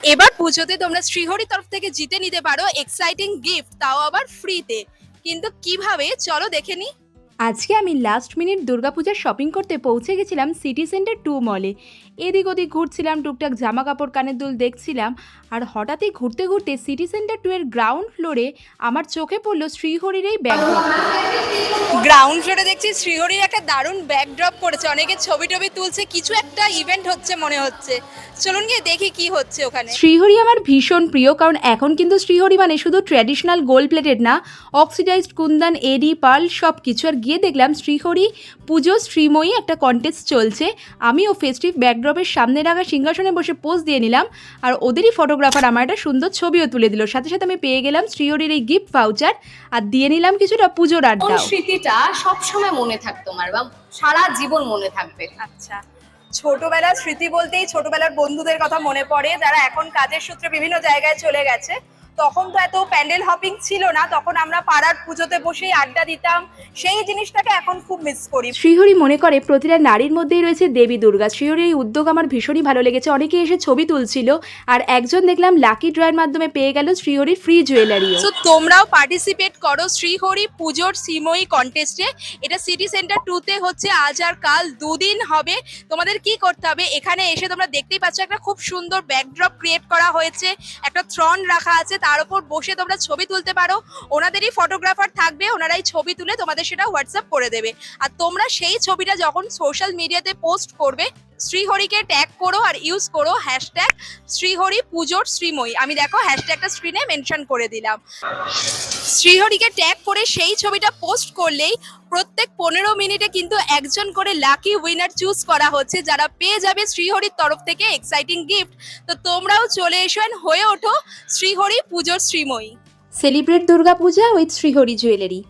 এবার পুজোতে তোমরা শ্রীহরি তরফ থেকে জিতে নিতে পারো এক্সাইটিং গিফট, তাও আবার ফ্রিতে। কিন্তু কিভাবে, চলো দেখে নি। আজকে আমি লাস্ট মিনিট দুর্গাপূজার শপিং করতে পৌঁছে গেছিলাম সিটি সেন্টার 2 মলে। এদিক ওদিক ঘুরছিলাম, টুকটাক জামা কাপড় কানের দুল দেখছিলাম, আর হঠাৎই ঘুরতে ঘুরতে সিটি সেন্টার 2 এর গ্রাউন্ড ফ্লোরে আমার চোখে পড়লো শ্রীহরির এই ব্যাকড্রপ। গ্রাউন্ড ফ্লোরে দেখছি শ্রীহরির একটা দারুণ ব্যাকড্রপ করেছে, অনেকে ছবি টবি তুলছে, কিছু একটা ইভেন্ট হচ্ছে মনে হচ্ছে। চলুন গিয়ে দেখি কি হচ্ছে ওখানে। শ্রীহরি আমার ভীষণ প্রিয়, কারণ এখন কিন্তু শ্রীহরি মানে শুধু ট্র্যাডিশনাল গোল্ড প্লেটেড না, অক্সিডাইজড কুন্দন, এডি, পার্ল সব কিছু। আর গিয়ে দেখলাম শ্রীহরি পুজো শ্রীময়ী একটা কন্টেস্ট চলছে। আমিও ফেস্টিভ ব্যাকড্রপের সামনে রাখা সিংহাসনে বসে পোজ দিয়ে নিলাম, আর ওদেরই ফটোগ্রাফার আমার একটা সুন্দর ছবিও তুলে দিল। সাথে সাথে আমি পেয়ে গেলাম শ্রীহরির এই গিফট ভাউচার, আর দিয়ে নিলাম কিছুটা পুজোর কোন আড্ডাও। স্মৃতিটা সবসময় মনে থাকতো তোমার, বা সারা জীবন মনে থাকবে? আচ্ছা, ছোটবেলার স্মৃতি বলতেই ছোটবেলার বন্ধুদের কথা মনে পড়ে, যারা এখন কাজের সূত্রে বিভিন্ন জায়গায় চলে গেছে। তখন তো এত প্যান্ডেল হপিং ছিল না, তখন আমরা পাড়ার পুজোতে বসেই আড্ডা দিতাম, সেই জিনিসটাকে এখন খুব মিস করি। শ্রীহরি মনে করে প্রতিটা নারীর মধ্যেই রয়েছে দেবী দুর্গা। শ্রীহরির এই উদ্যোগ আমার ভীষণই ভালো লেগেছে। অনেকে এসে ছবি তুলছিল, আর একজন দেখলাম লাকি ড্রয়ের মাধ্যমে পেয়ে গেল শ্রীহরির ফ্রি জুয়েলারিও। তো তোমরাও পার্টিসিপেট করো শ্রীহরি পুজোর শ্রীময়ী কন্টেস্টে। এটা সিটি সেন্টার 2 তে হচ্ছে আজ আর কাল, দুদিন হবে। তোমাদের কি করতে হবে, এখানে এসে তোমরা দেখতেই পাচ্ছ একটা খুব সুন্দর ব্যাকড্রপ ক্রিয়েট করা হয়েছে, একটা থ্রন রাখা আছে, তার উপর বসে তোমরা ছবি তুলতে পারো। ওনাদেরই ফটোগ্রাফার থাকবে, ওনারাই ছবি তুলে তোমাদের সেটা হোয়াটসঅ্যাপ করে দেবে। আর তোমরা সেই ছবিটা যখন সোশ্যাল মিডিয়াতে পোস্ট করবে, শ্রীহরিকে ট্যাগ করো আর ইউজ করো হ্যাশট্যাগ শ্রীহরি পুজোর শ্রীময়ী। আমি দেখো হ্যাশট্যাগটা স্ক্রিনে মেনশন করে দিলাম। শ্রীহরিকে ট্যাগ করে সেই ছবিটা পোস্ট করলেই প্রত্যেক 15 মিনিটে কিন্তু একজন করে লাকি উইনার চুজ করা হচ্ছে, যারা পেয়ে যাবে শ্রীহরির তরফ থেকে এক্সাইটিং গিফট। তো তোমরাও চলে এসো and হয়ে ওঠো শ্রীহরি পুজোর শ্রীময়ী। Celebrate Durga Puja with Srihari jewellery.